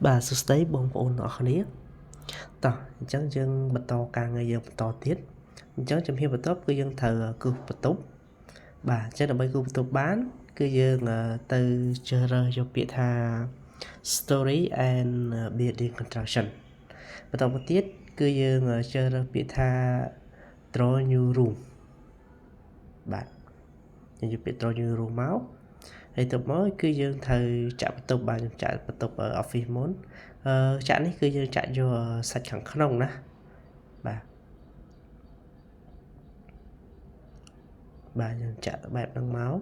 បាទសួស្តីបងប្អូនទាំងអស់គ្នាតោះអញ្ចឹងយើងបន្តការងារយើងបន្តទៀតអញ្ចឹងជំហានបន្ទាប់គឺយើងត្រូវគូសបន្ទប់បាទអញ្ចឹងដើម្បីគូសបន្ទប់បានគឺយើងទៅជ្រើសរើសយកពាក្យថា story and building construction បន្តមកទៀតគឺយើងជ្រើសរើសពាក្យថា draw new room បាទយើងយកពាក្យ draw new room មកហើយទៅមកគឺយើងត្រូវចាក់បន្ទប់បាទយើងចាក់បន្ទប់ office មុនចាក់នេះគឺយើងចាក់យកសាច់ខាងក្នុងណាបាទយើងចាក់បែបហ្នឹងមក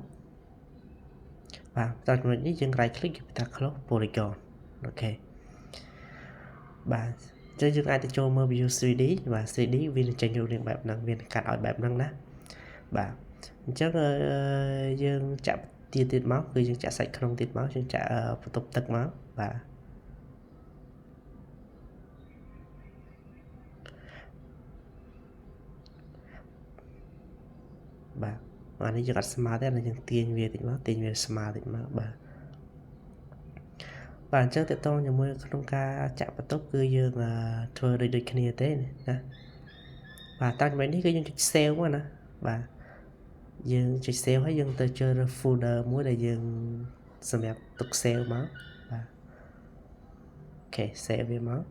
បាទតោះចំណុចនេះយើង right click គេថា close polygon អូខេបាទអញ្ចឹងយើងអាចទៅចូលមើល view 3D បាទ 3D វានឹងចេញរូបរាងបែបហ្នឹងវានឹងកាត់ឲ្យបែបហ្នឹងណាបាទអញ្ចឹងយើងចាក់ទៀតមកគឺយើងចាក់សាច់ក្នុងទៀតមកយើងចាក់បន្ទប់ទឹកមកបាទអានេះយើងអត់ស្មើទេអានេះយើងទាញវាតិចមកទាញវាស្មើតិចមកបាទអញ្ចឹងតើតោះជាមួយក្នុងការចាក់បន្ទប់គឺយើងធ្វើដូចគ្នាទេណាបាទតាមចំណុចនេះគឺយើងចុច save មកណាបាទយើងចុច save ហើយយើងទៅជ្រើសរើស folder មួយដែលយើងសម្រាប់ទុក save មកបាទអូខេ save វាមក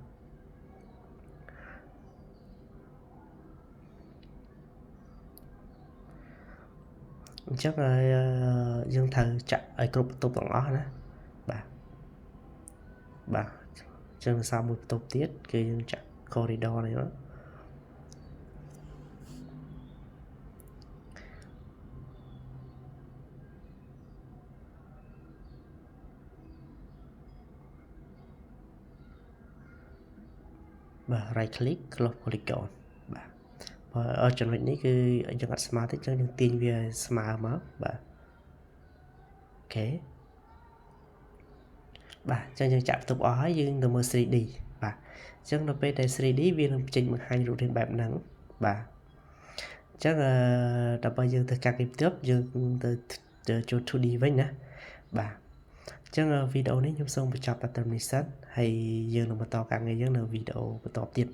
អញ្ចឹងយើងត្រូវចាក់ឲ្យគ្រប់បន្ទប់ទាំងអស់ណាបាទអញ្ចឹងសល់មួយបន្ទប់ទៀតគឺយើងចាក់ corridor នេះមកបាទ right click close polygon បាទចំណុចនេះគឺយើងអត់ស្មើទេអញ្ចឹងយើងទាញវាស្មើមកបាទអូខេបាទអញ្ចឹងយើងចាក់បន្ទប់អស់ហើយយើងទៅមើល 3D បាទអញ្ចឹងដល់ពេលដែល 3D វានឹងចេញបង្ហាញរូបរាងបែបហ្នឹងបាទអញ្ចឹងដើម្បីយើងទៅកាត់ពីបន្ទប់យើងទៅចូល 2D វិញណាបាទអញ្ចឹងវីដេអូនេះខ្ញុំសូមបញ្ចប់តែត្រឹមនេះសិនហើយយើងនឹងបន្តការងារយើងនៅវីដេអូបន្តទៀត